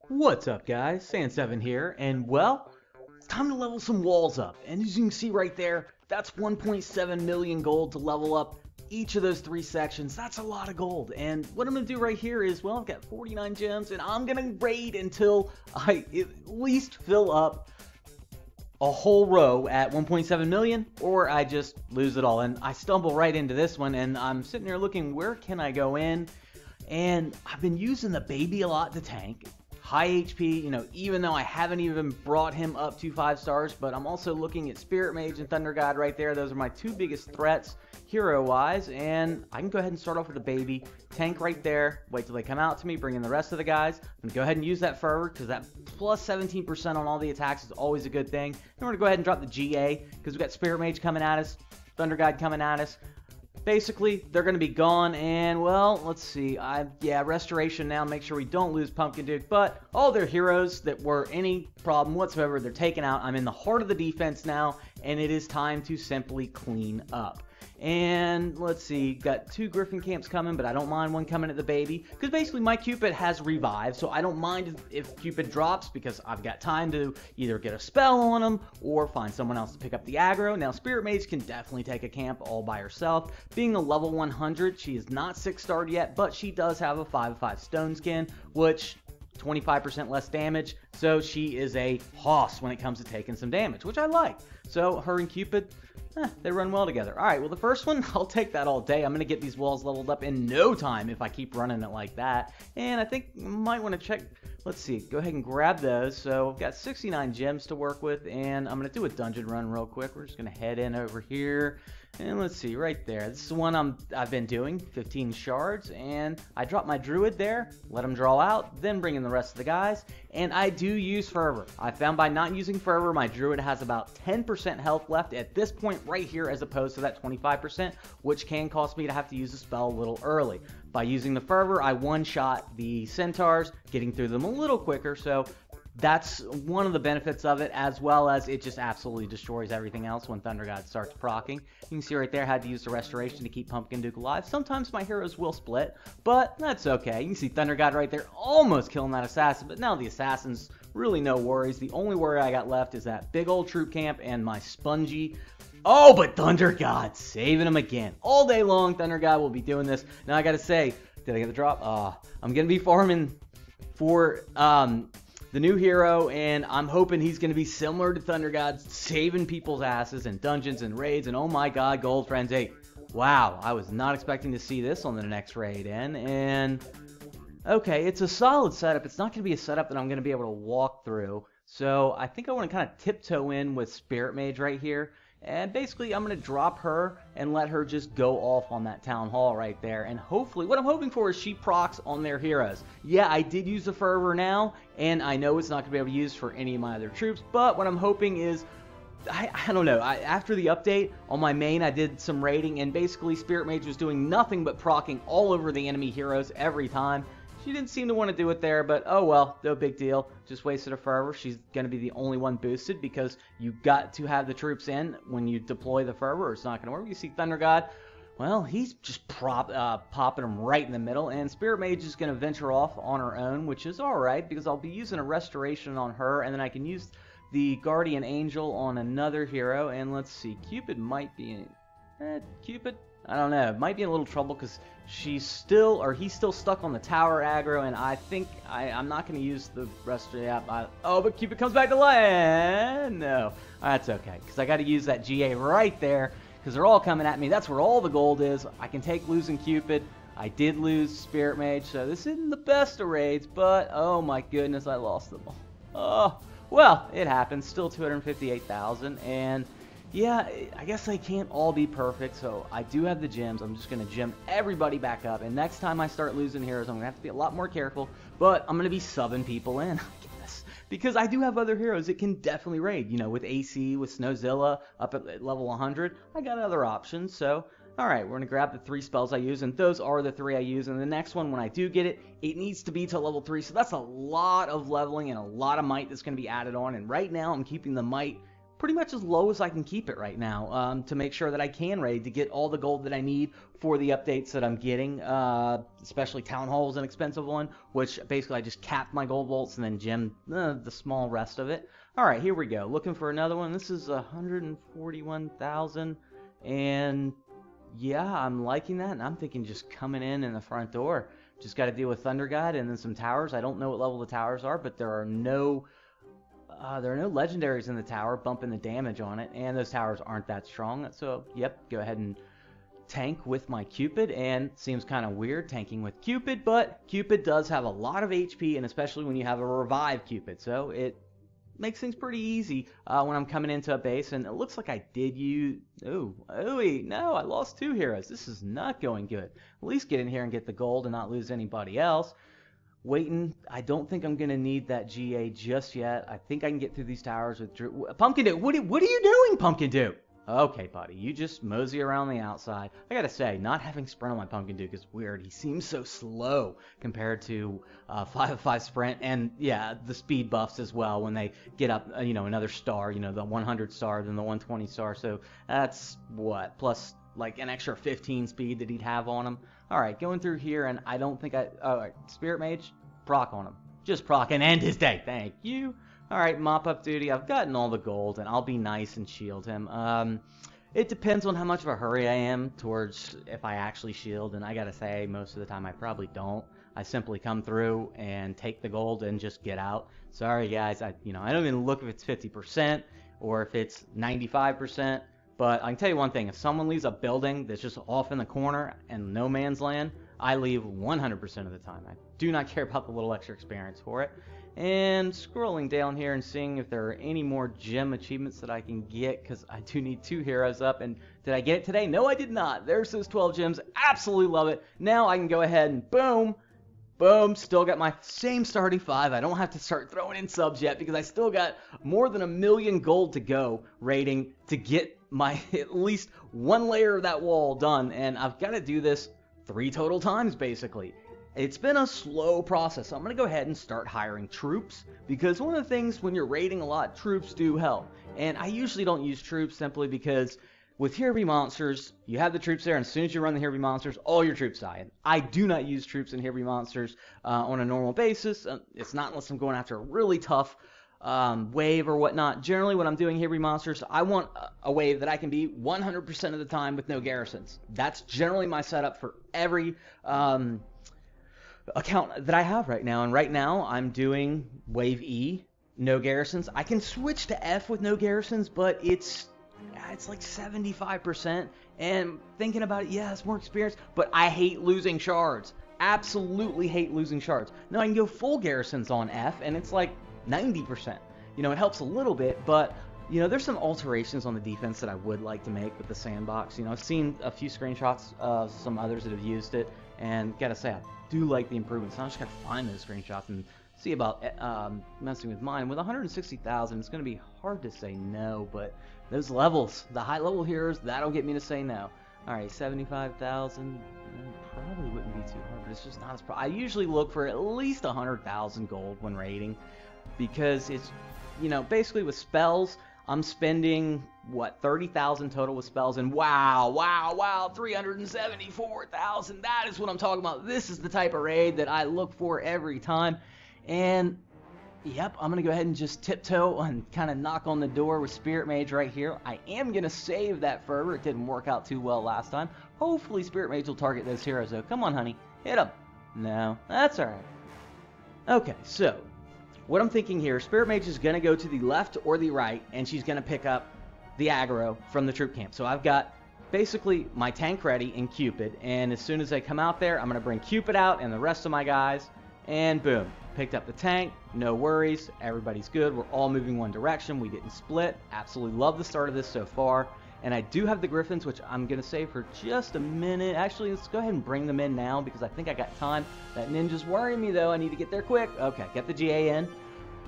What's up, guys? Sand7 here, and well, it's time to level some walls up. And as you can see right there, that's 1.7 million gold to level up each of those three sections. That's a lot of gold. And what I'm going to do right here is, well, I've got 49 gems, and I'm going to raid until I at least fill up a whole row at 1.7 million, or I just lose it all. And I stumble right into this one, and I'm sitting there looking, where can I go in? And I've been using the baby a lot to tank. High HP, even though I haven't even brought him up to 5 stars, but I'm also looking at Spirit Mage and Thunder God right there. Those are my two biggest threats hero-wise, and I can go ahead and start off with the baby, tank right there, wait till they come out to me, bring in the rest of the guys. I'm going to go ahead and use that fervor, because that plus 17% on all the attacks is always a good thing. Then we're going to go ahead and drop the GA, because we've got Spirit Mage coming at us, Thunder God coming at us. Basically, they're going to be gone, and, well, let's see. Yeah, restoration now, make sure we don't lose Pumpkin Duke, but all their heroes that were any problem whatsoever, they're taken out. I'm in the heart of the defense now, and it is time to simply clean up. And let's see, got 2 Griffin camps coming, but I don't mind one coming at the baby, because basically my Cupid has revive, so I don't mind if Cupid drops, because I've got time to either get a spell on him or find someone else to pick up the aggro. Now Spirit Mage can definitely take a camp all by herself. Being a level 100, she is not 6-starred yet, but she does have a 5/5 stone skin, which 25% less damage, so she is a hoss when it comes to taking some damage, which I like. So her and Cupid, they run well together. Alright, well the first one, I'll take that all day. I'm going to get these walls leveled up in no time if I keep running it like that. And I think I might want to check, let's see, go ahead and grab those. So I've got 69 gems to work with, and I'm going to do a dungeon run real quick. We're just going to head in over here. And let's see, right there. This is the one I've been doing, 15 shards, and I drop my druid there, let him draw out, then bring in the rest of the guys, and I do use fervor. I found by not using fervor, my druid has about 10% health left at this point right here, as opposed to that 25%, which can cost me to have to use the spell a little early. By using the fervor, I one-shot the centaurs, getting through them a little quicker, so that's one of the benefits of it, as well as it just absolutely destroys everything else when Thunder God starts proccing. You can see right there, I had to use the restoration to keep Pumpkin Duke alive. Sometimes my heroes will split, but that's okay. You can see Thunder God right there almost killing that assassin, but now the assassin's really no worries. The only worry I got left is that big old troop camp and my spongy. Oh, but Thunder God saving him again. All day long, Thunder God will be doing this. Now I gotta say, did I get the drop? I'm gonna be farming for the new hero, and I'm hoping he's going to be similar to Thunder God, saving people's asses in dungeons and raids, and oh my god, Gold Frenzy. Wow, I was not expecting to see this on the next raid in, and okay, it's a solid setup. It's not going to be a setup that I'm going to be able to walk through, so I think I want to kind of tiptoe in with Spirit Mage right here. And basically, I'm going to drop her and let her just go off on that town hall right there. And hopefully, what I'm hoping for is she procs on their heroes. Yeah, I did use the fervor now, and I know it's not going to be able to use for any of my other troops. But what I'm hoping is, I don't know, after the update on my main, I did some raiding, and basically Spirit Mage was doing nothing but proccing all over the enemy heroes every time. She didn't seem to want to do it there, but oh well, no big deal. Just wasted a fervor. She's going to be the only one boosted because you got to have the troops in when you deploy the fervor, or it's not going to work. You see Thunder God, well, he's just popping them right in the middle, and Spirit Mage is going to venture off on her own, which is alright, because I'll be using a restoration on her, and then I can use the Guardian Angel on another hero, and let's see, Cupid might be in... Cupid? I don't know, might be in a little trouble because he's still stuck on the tower aggro, and I think I'm not going to use the rest of the app. Oh, but Cupid comes back to life. No, that's okay, because I got to use that GA right there, because they're all coming at me. That's where all the gold is. I can take losing Cupid. I did lose Spirit Mage, so this isn't the best of raids, but oh my goodness, I lost them all. Oh, well, it happens. Still 258,000, and yeah, I guess they can't all be perfect, so I do have the gems. I'm just going to gem everybody back up, and next time I start losing heroes, I'm going to have to be a lot more careful, but I'm going to be subbing people in, I guess, because I do have other heroes that can definitely raid, with AC, with Snowzilla, up at level 100. I got other options, so alright, we're going to grab the 3 spells I use, and those are the 3 I use, and the next one, when I do get it, it needs to be to level 3, so that's a lot of leveling and a lot of might that's going to be added on, and right now I'm keeping the might pretty much as low as I can keep it right now, to make sure that I can raid to get all the gold that I need for the updates that I'm getting, especially Town Hall is an expensive one, which basically I just capped my gold vaults and then gemmed the small rest of it. Alright, here we go. Looking for another one. This is 141,000, and yeah, I'm liking that, and I'm thinking just coming in the front door. Just got to deal with Thunder God and then some towers. I don't know what level the towers are, but there are no legendaries in the tower bumping the damage on it, and those towers aren't that strong. So, yep, go ahead and tank with my Cupid, and seems kind of weird tanking with Cupid, but Cupid does have a lot of HP, and especially when you have a revive Cupid, so it makes things pretty easy when I'm coming into a base. And it looks like I did use... no, I lost 2 heroes. This is not going good. At least get in here and get the gold and not lose anybody else. Waiting. I don't think I'm going to need that GA just yet. I think I can get through these towers with Drew. Pumpkin Dude, what are you doing, Pumpkin Dude? Okay, buddy, you just mosey around the outside. I gotta say, not having sprint on my Pumpkin Duke is weird. He seems so slow compared to 5/5 sprint, and yeah, the speed buffs as well when they get up, another star, the 100 star, then the 120 star. So that's what, plus like an extra 15 speed that he'd have on him. All right, going through here, and I don't think Spirit Mage, proc on him. Just proc and end his day. Thank you. Alright, mop-up duty. I've gotten all the gold, and I'll be nice and shield him. It depends on how much of a hurry I am towards if I actually shield, and I gotta say, most of the time I probably don't. I simply come through and take the gold and just get out. Sorry, guys. I don't even look if it's 50% or if it's 95%, but I can tell you one thing. If someone leaves a building that's just off in the corner and no man's land, I leave 100% of the time. I do not care about the little extra experience for it. And scrolling down here and seeing if there are any more gem achievements that I can get, because I do need 2 heroes up. And did I get it today? No, I did not. There's those 12 gems. Absolutely love it. Now I can go ahead and boom, still got my same starting 5. I don't have to start throwing in subs yet because I still got more than 1 million gold to go rating to get my at least 1 layer of that wall done. And I've got to do this 3 total times basically. It's been a slow process, so I'm going to go ahead and start hiring troops, because one of the things when you're raiding a lot, troops do help. And I usually don't use troops simply because with Here Be Monsters, you have the troops there, and as soon as you run the Here Be Monsters, all your troops die. And I do not use troops in Here Be Monsters on a normal basis. It's not unless I'm going after a really tough wave or whatnot. Generally, when I'm doing Here Be Monsters, I want a wave that I can be 100% of the time with no garrisons. That's generally my setup for every... account that I have right now, and right now I'm doing wave E, no garrisons. I can switch to F with no garrisons, but it's like 75%, and thinking about it, yeah, it's more experience, but I hate losing shards. Absolutely hate losing shards. Now I can go full garrisons on F, and it's like 90%. It helps a little bit, but there's some alterations on the defense that I would like to make with the sandbox. I've seen a few screenshots of some others that have used it, and gotta say, I do like the improvements. I just gotta find those screenshots and see about messing with mine. With 160,000, it's gonna be hard to say no, but those levels, the high level heroes, that'll get me to say no. Alright, 75,000, probably wouldn't be too hard, but it's just not as I usually look for at least 100,000 gold when raiding, because it's, basically with spells, I'm spending, 30,000 total with spells, and wow, 374,000, that is what I'm talking about. This is the type of raid that I look for every time, and, yep, I'm going to go ahead and just tiptoe and kind of knock on the door with Spirit Mage right here. I am going to save that Fervor. It didn't work out too well last time. Hopefully Spirit Mage will target those heroes, though. Come on, honey. Hit them. No, that's alright. Okay, so... what I'm thinking here, Spirit Mage is going to go to the left or the right, and she's going to pick up the aggro from the troop camp. So I've got basically my tank ready in Cupid, and as soon as they come out there, I'm going to bring Cupid out and the rest of my guys, and boom, picked up the tank, no worries, everybody's good, we're all moving one direction, we didn't split, absolutely love the start of this so far. And I do have the Griffins, which I'm going to save for just a minute. Actually, let's go ahead and bring them in now because I think I got time. That ninja's worrying me, though. I need to get there quick. Okay, get the GA in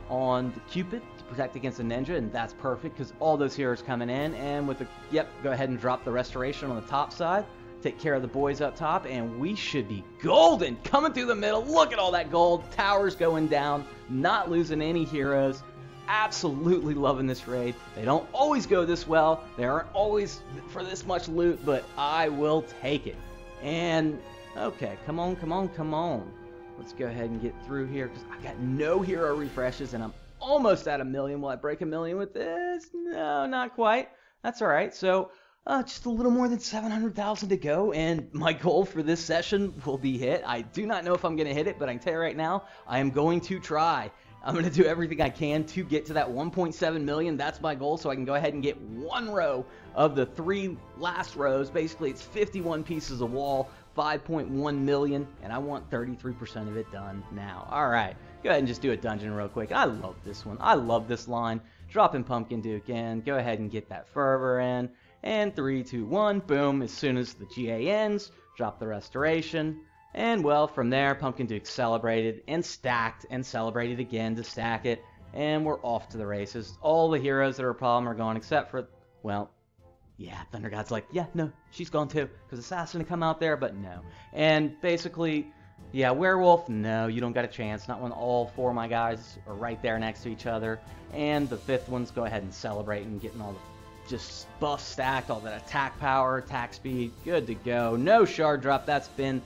on the Cupid to protect against the ninja, and that's perfect because all those heroes coming in. And with the, yep, go ahead and drop the restoration on the top side. Take care of the boys up top, and we should be golden. Coming through the middle. Look at all that gold. Towers going down. Not losing any heroes. absolutely loving this raid. They don't always go this well. They aren't always for this much loot, but I will take it. And, okay, come on, come on, come on. Let's go ahead and get through here, because I got no hero refreshes, and I'm almost at 1 million. Will I break 1 million with this? No, not quite. That's all right. So, just a little more than 700,000 to go, and my goal for this session will be hit. I do not know if I'm going to hit it, but I can tell you right now, I am going to try. I'm going to do everything I can to get to that 1.7 million. That's my goal, so I can go ahead and get one row of the 3 last rows. Basically, it's 51 pieces of wall, 5.1 million, and I want 33% of it done now. All right, go ahead and just do a dungeon real quick. I love this one. I love this line. Drop in Pumpkin Duke in. Go ahead and get that fervor in. And 3, 2, 1, boom. As soon as the GA ends, drop the restoration. And, well, from there, Pumpkin Duke celebrated and stacked and celebrated again to stack it. And we're off to the races. All the heroes that are a problem are gone except for, well, yeah, Thunder God's like, yeah, no, she's gone too. Because Assassin to come out there, but no. And basically, yeah, Werewolf, no, you don't got a chance. Not when all 4 of my guys are right there next to each other. And the 5th one's go ahead and celebrate and getting all the just buff stacked, all that attack power, attack speed, good to go. No shard drop, that's been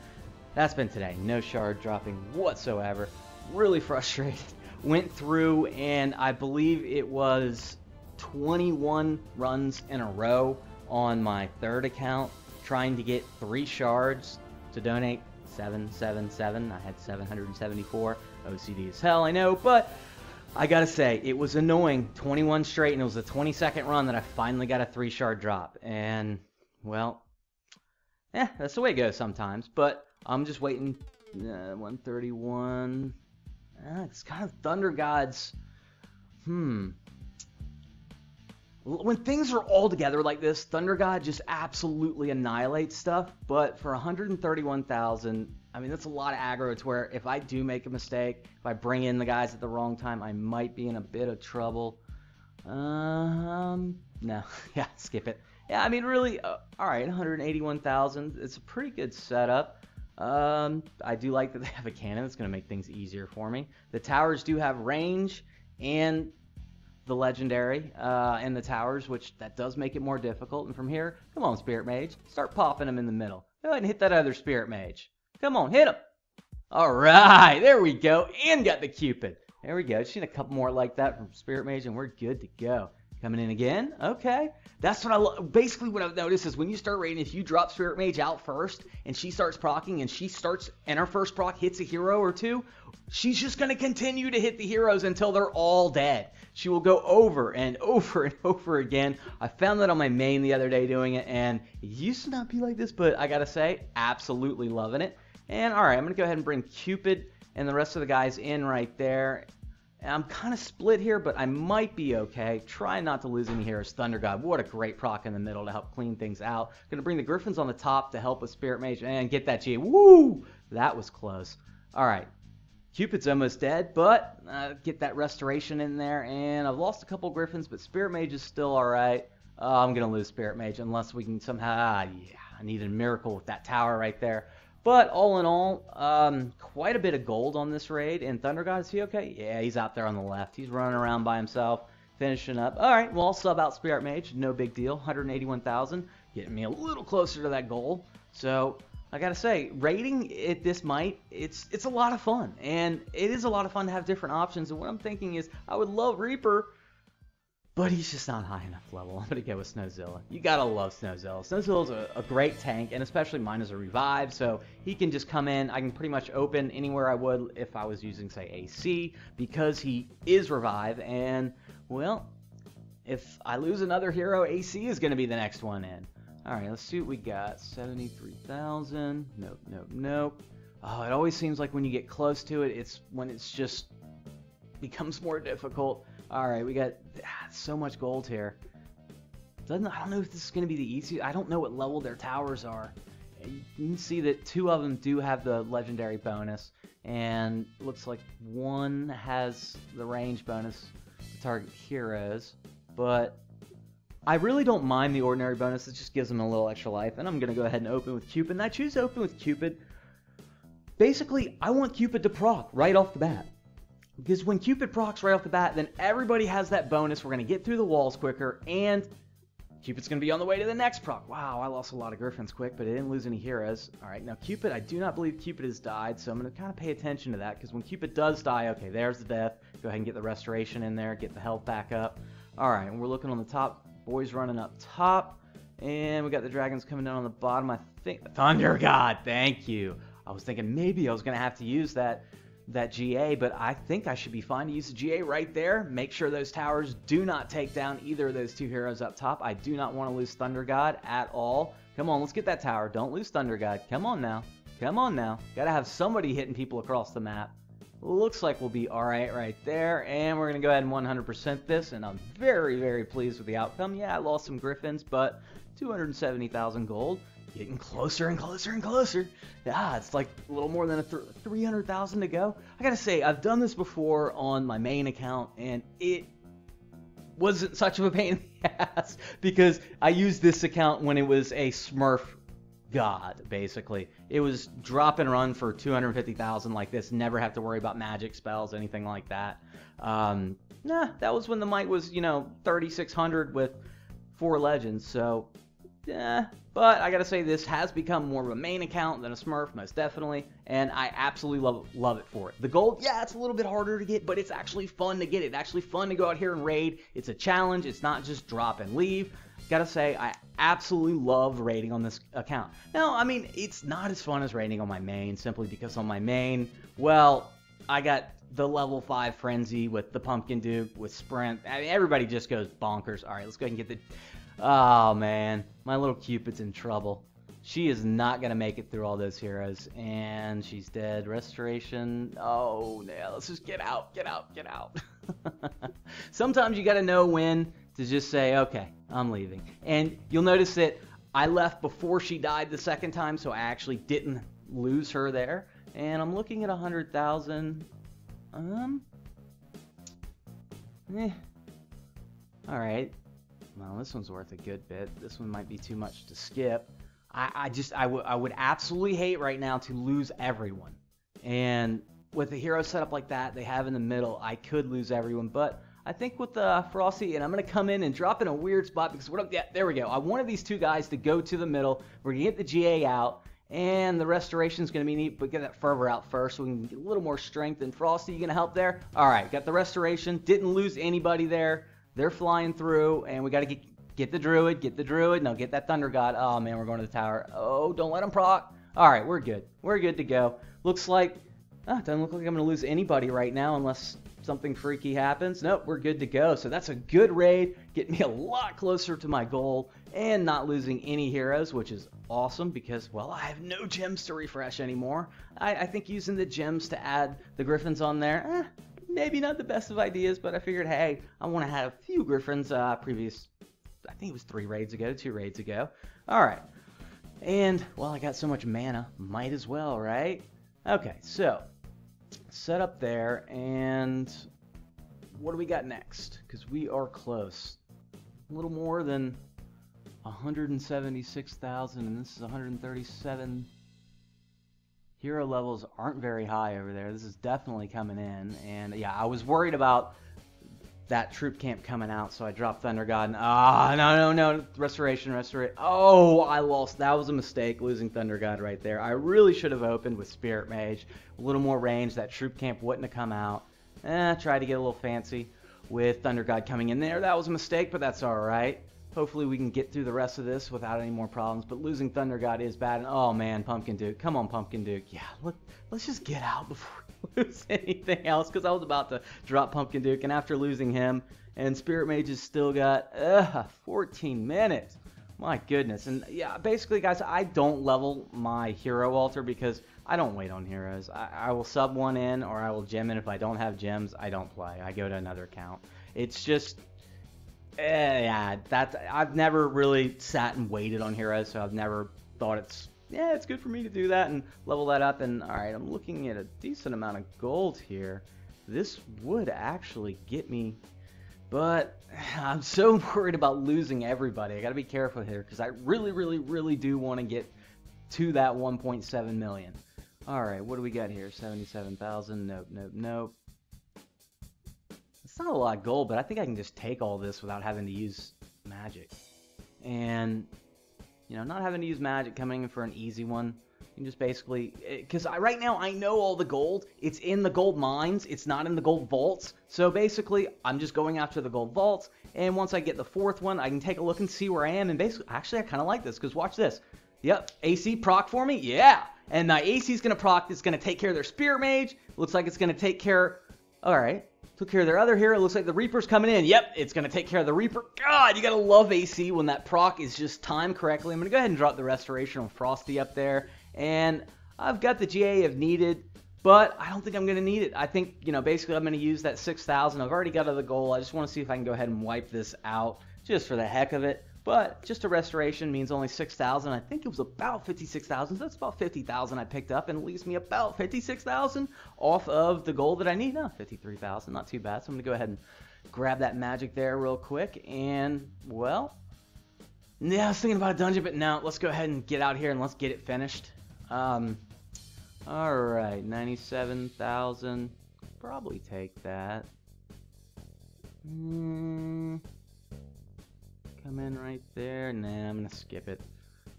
today. No shard dropping whatsoever. Really frustrated. Went through, and I believe it was 21 runs in a row on my 3rd account trying to get 3 shards to donate 777. I had 774. OCD as hell, I know, but I gotta say, it was annoying. 21 straight, and it was the 22nd run that I finally got a 3 shard drop. And, well, that's the way it goes sometimes. But I'm just waiting. 131. It's kind of Thunder Gods. When things are all together like this, Thunder God just absolutely annihilates stuff. But for 131,000, I mean, that's a lot of aggro. It's where if I do make a mistake, if I bring in the guys at the wrong time, I might be in a bit of trouble. No. Yeah, skip it. Yeah, I mean, really, all right, 181,000. It's a pretty good setup. I do like that they have a cannon. It's going to make things easier for me. The towers do have range and the legendary and the towers, which that does make it more difficult. And from here, come on, Spirit Mage. Start popping them in the middle. Go ahead and hit that other Spirit Mage. Come on, hit him. All right, there we go. And got the Cupid. There we go. Just need a couple more like that from Spirit Mage, and we're good to go. Coming in again. Okay. That's what I love. Basically, what I've noticed is when you start raiding, if you drop Spirit Mage out first, and she starts proccing, and her first proc hits a hero or 2, she's just going to continue to hit the heroes until they're all dead. She will go over and over and over again. I found that on my main the other day doing it, and it used to not be like this, but I gotta say, absolutely loving it. And alright, I'm gonna go ahead and bring Cupid and the rest of the guys in right there. And I'm kind of split here, but I might be okay. Try not to lose any heroes. Thunder God, what a great proc in the middle to help clean things out. Gonna bring the Griffins on the top to help with Spirit Mage and get that G. Woo! That was close. Alright. Cupid's almost dead, but get that restoration in there, and I've lost a couple Griffins, but Spirit Mage is still alright. I'm going to lose Spirit Mage unless we can somehow, yeah, I needed a miracle with that tower right there. But all in all, quite a bit of gold on this raid, and Thunder God, is he okay? Yeah, he's out there on the left. He's running around by himself, finishing up. Alright, well, I'll sub out Spirit Mage, no big deal, 181,000, getting me a little closer to that goal. So I gotta say, raiding at this might, it's a lot of fun, and it is a lot of fun to have different options. And what I'm thinking is, I would love Reaper, but he's just not high enough level. I'm gonna go with Snowzilla. You gotta love Snowzilla. Snowzilla's a great tank, and especially mine is a revive, so he can just come in. I can pretty much open anywhere I would if I was using, say, AC, because he is revive. And well, if I lose another hero, AC is gonna be the next one in. Alright, let's see what we got. 73,000. Nope, nope, nope. Oh, it always seems like when you get close to it, it's when it's just becomes more difficult. Alright, we got so much gold here. I don't know if this is going to be the easiest. I don't know what level their towers are. And you can see that 2 of them do have the legendary bonus. And it looks like 1 has the range bonus to target heroes. But I really don't mind the ordinary bonus. It just gives them a little extra life. And I'm going to go ahead and open with Cupid. And I choose to open with Cupid. Basically, I want Cupid to proc right off the bat. Because when Cupid procs right off the bat, then everybody has that bonus. We're going to get through the walls quicker, and Cupid's going to be on the way to the next proc. Wow, I lost a lot of Griffins quick, but I didn't lose any heroes. All right, now Cupid, I do not believe Cupid has died, so I'm going to kind of pay attention to that, because when Cupid does die, okay, there's the death. Go ahead and get the restoration in there, get the health back up. All right, and we're looking on the top. Boys running up top, and we got the dragons coming down on the bottom. I think Thunder God, thank you. I was thinking maybe I was going to have to use that GA, but I think I should be fine to use the GA right there. Make sure those towers do not take down either of those two heroes up top. I do not want to lose Thunder God at all. Come on, let's get that tower. Don't lose Thunder God. Come on now. Come on now. Got to have somebody hitting people across the map. Looks like we'll be all right there, and we're going to go ahead and 100% this, and I'm very, very pleased with the outcome. Yeah, I lost some Griffins, but 270,000 gold. Getting closer and closer and closer. Yeah, it's like a little more than 300,000 to go. I gotta say, I've done this before on my main account, and it wasn't such of a pain in the ass because I used this account when it was a Smurf god, basically. It was drop and run for 250,000 like this. Never have to worry about magic spells, anything like that. That was when the might was, 3,600 with 4 legends, so yeah, but I gotta say this has become more of a main account than a Smurf, most definitely, and I absolutely love it for it. The gold, yeah, it's a little bit harder to get, but it's actually fun to get it. It's actually fun to go out here and raid. It's a challenge. It's not just drop and leave. Gotta say, I absolutely love raiding on this account. Now, I mean, it's not as fun as raiding on my main, simply because on my main, well, I got the level 5 Frenzy with the Pumpkin Duke, with Sprint. I mean, everybody just goes bonkers. All right, let's go ahead and get the... Oh, man. My little Cupid's in trouble. She is not going to make it through all those heroes. And she's dead. Restoration. Oh, no. Let's just get out. Get out. Get out. Sometimes you got to know when to just say, okay, I'm leaving. And you'll notice that I left before she died the second time, so I actually didn't lose her there. And I'm looking at 100,000. All right. Well, this one's worth a good bit. This one might be too much to skip. I would absolutely hate right now to lose everyone. And with a hero setup like that they have in the middle, I could lose everyone. But I think with Frosty, and I'm going to come in and drop in a weird spot because yeah, there we go. I wanted these two guys to go to the middle. We're going to get the GA out, and the restoration is going to be neat, but get that fervor out first so we can get a little more strength. And Frosty, you going to help there? All right, got the restoration. Didn't lose anybody there. They're flying through, and we got to get the Druid, No, get that Thunder God. Oh, man, we're going to the tower. Oh, don't let him proc. All right, we're good. We're good to go. Looks like, doesn't look like I'm going to lose anybody right now unless something freaky happens. Nope, we're good to go. So that's a good raid. Get me a lot closer to my goal and not losing any heroes, which is awesome because, well, I have no gems to refresh anymore. I think using the gems to add the Griffins on there, maybe not the best of ideas, but I figured, hey, I want to have a few Griffins previous, I think it was 2 raids ago. All right. And, well, I got so much mana, might as well, right? Okay, so set up there, and what do we got next? Because we are close. A little more than 176,000, and this is 137. Hero levels aren't very high over there. This is definitely coming in, and yeah, I was worried about that troop camp coming out, so I dropped Thunder God. And, no, restoration. Oh, I lost. That was a mistake, losing Thunder God right there. I really should have opened with Spirit Mage, a little more range. That troop camp wouldn't have come out. Tried to get a little fancy with Thunder God coming in there. That was a mistake, but that's all right. Hopefully we can get through the rest of this without any more problems, but losing Thunder God is bad. And oh man, Pumpkin Duke. Come on, Pumpkin Duke. Yeah, let's just get out before we lose anything else, because I was about to drop Pumpkin Duke, and after losing him, and Spirit Mage has still got 14 minutes. My goodness. And yeah, basically, guys, I don't level my hero altar because I don't wait on heroes. I will sub one in, or I will gem in. If I don't have gems, I don't play. I go to another account. It's just... yeah, I've never really sat and waited on heroes, so I've never thought it's good for me to do that and level that up. And all right, I'm looking at a decent amount of gold here. This would actually get me, but I'm so worried about losing everybody. I got to be careful here because I really do want to get to that 1.7 million. All right, what do we got here? 77,000. Nope. It's not a lot of gold, but I think I can just take all this without having to use magic. And, you know, not having to use magic, coming in for an easy one. You can just basically, because right now I know all the gold. It's in the gold mines. It's not in the gold vaults. So basically, I'm just going after the gold vaults. And once I get the fourth one, I can take a look and see where I am. And basically, actually, I kind of like this, because watch this. Yep, AC proc for me? Yeah. And my AC is going to proc. It's going to take care of their Spirit Mage. Looks like it's going to take care... All right. Took care of their other hero. Looks like the Reaper's coming in. Yep, it's going to take care of the Reaper. God, you got to love AC when that proc is just timed correctly. I'm going to go ahead and drop the Restoration on Frosty up there. And I've got the GA if needed, but I don't think I'm going to need it. I think, you know, basically I'm going to use that 6,000. I've already got to the goal. I just want to see if I can go ahead and wipe this out just for the heck of it. But just a restoration means only 6,000. I think it was about 56,000. So that's about 50,000 I picked up, and it leaves me about 56,000 off of the gold that I need. No, 53,000. Not too bad. So I'm going to go ahead and grab that magic there real quick. And, well, yeah, I was thinking about a dungeon, but no, let's go ahead and get out here and let's get it finished. Alright, 97,000. Probably take that. Come in right there. Nah, I'm gonna skip it.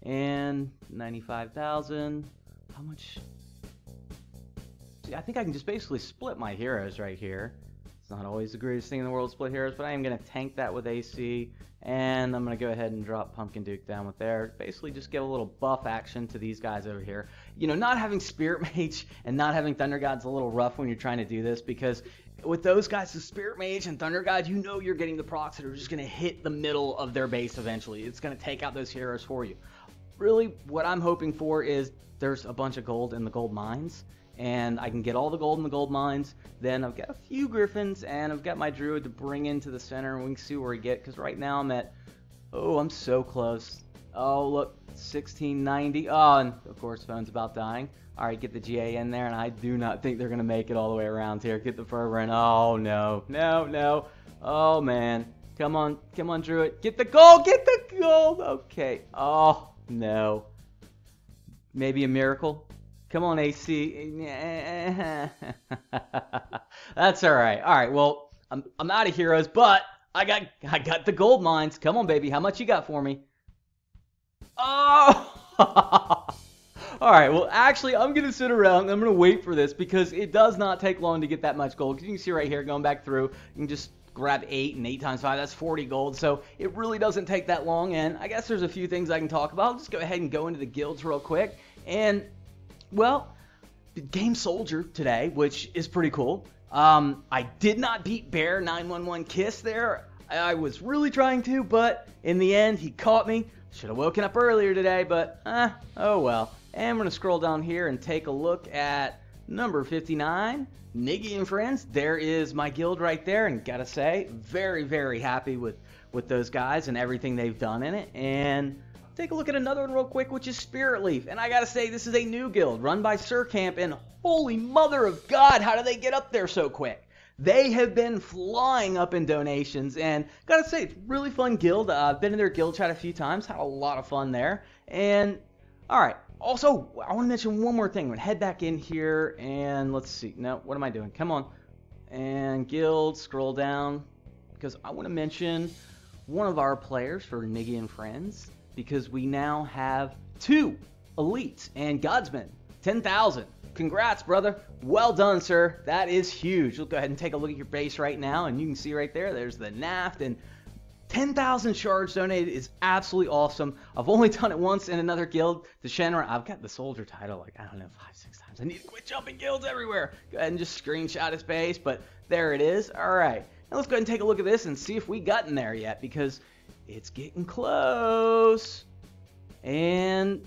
And 95,000. How much? See, I think I can just basically split my heroes right here. It's not always the greatest thing in the world to split heroes, but I am gonna tank that with AC. And I'm going to go ahead and drop Pumpkin Duke down with there. Basically just give a little buff action to these guys over here. You know, not having Spirit Mage and not having Thunder God's a little rough when you're trying to do this, because with those guys, the Spirit Mage and Thunder God, you know you're getting the procs that are just going to hit the middle of their base eventually. It's going to take out those heroes for you. Really, what I'm hoping for is there's a bunch of gold in the gold mines, and I can get all the gold in the gold mines. Then I've got a few Griffins, and I've got my Druid to bring into the center, and we can see where we get, because right now I'm at, oh, I'm so close. Oh, look, 1690. Oh, and of course, phone's about dying. All right, get the GA in there, and I do not think they're going to make it all the way around here. Get the fervor in. Oh, no, no, no. Oh, man. Come on, Druid. Get the gold, get the gold. Okay. Oh, no. Maybe a miracle. Come on, AC. That's all right. All right. Well, I'm out of heroes, but I got the gold mines. Come on, baby. How much you got for me? Oh. All right. Well, actually, I'm gonna sit around and I'm gonna wait for this, because it does not take long to get that much gold. You can see right here, going back through, you can just grab 8, and 8 times 5, that's 40 gold. So it really doesn't take that long. And I guess there's a few things I can talk about. I'll just go ahead and go into the guilds real quick. And well, game Soldier today, which is pretty cool. I did not beat Bear 911 Kiss there. I was really trying to, but in the end, he caught me. Should have woken up earlier today, but oh well. And I'm going to scroll down here and take a look at number 59, Niggy and Friends. There is my guild right there, and gotta say, very, very happy with those guys and everything they've done in it. And take a look at another one real quick, which is Spirit Leaf. And I gotta say, this is a new guild run by Sir Camp, and holy mother of God, how do they get up there so quick? They have been flying up in donations, and gotta say, it's a really fun guild. I've been in their guild chat a few times, had a lot of fun there. And, alright, also, I want to mention one more thing. I'm going to head back in here, and let's see. No, what am I doing? Come on. And guild, scroll down, because I want to mention one of our players for Niggy and Friends, because we now have 2 elites and Godsmen. 10,000. Congrats, brother. Well done, sir. That is huge. We'll go ahead and take a look at your base right now, and you can see right there, there's the NAFT, and 10,000 shards donated is absolutely awesome. I've only done it once in another guild, the Shenron. I've got the soldier title, like, I don't know, 5-6 times. I need to quit jumping guilds everywhere. Go ahead and just screenshot his base, but there it is. All right. Now let's go ahead and take a look at this and see if we got in there yet, because it's getting close. And,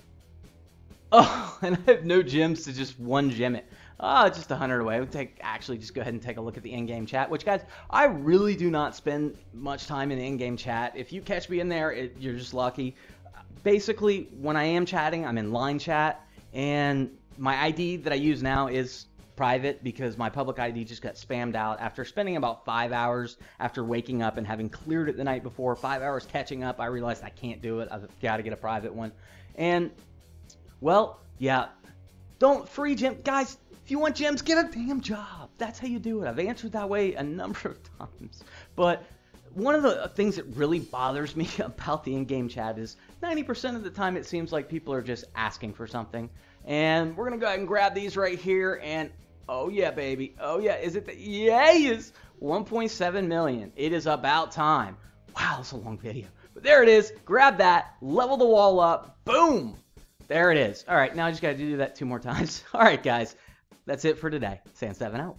oh, and I have no gems to just one gem it. Just 100 away. We'll actually just go ahead and take a look at the in-game chat, which, guys, I really do not spend much time in the in-game chat. If you catch me in there, you're just lucky. Basically, when I am chatting, I'm in line chat, and my ID that I use now is private because my public ID just got spammed out after spending about 5 hours after waking up and having cleared it the night before. 5 hours catching up, I realized I can't do it. I've got to get a private one. And, well, yeah, don't free gem, guys. If you want gems, get a damn job. that's how you do it. I've answered that way a number of times. But one of the things that really bothers me about the in-game chat is 90% of the time it seems like people are just asking for something. And we're going to go ahead and grab these right here. And oh yeah, baby. Oh yeah. Is it? Yes. 1.7 million. It is about time. Wow, that's a long video. But there it is. Grab that. Level the wall up. Boom. There it is. All right. Now I just got to do that 2 more times. All right, guys. That's it for today. Sand7 out.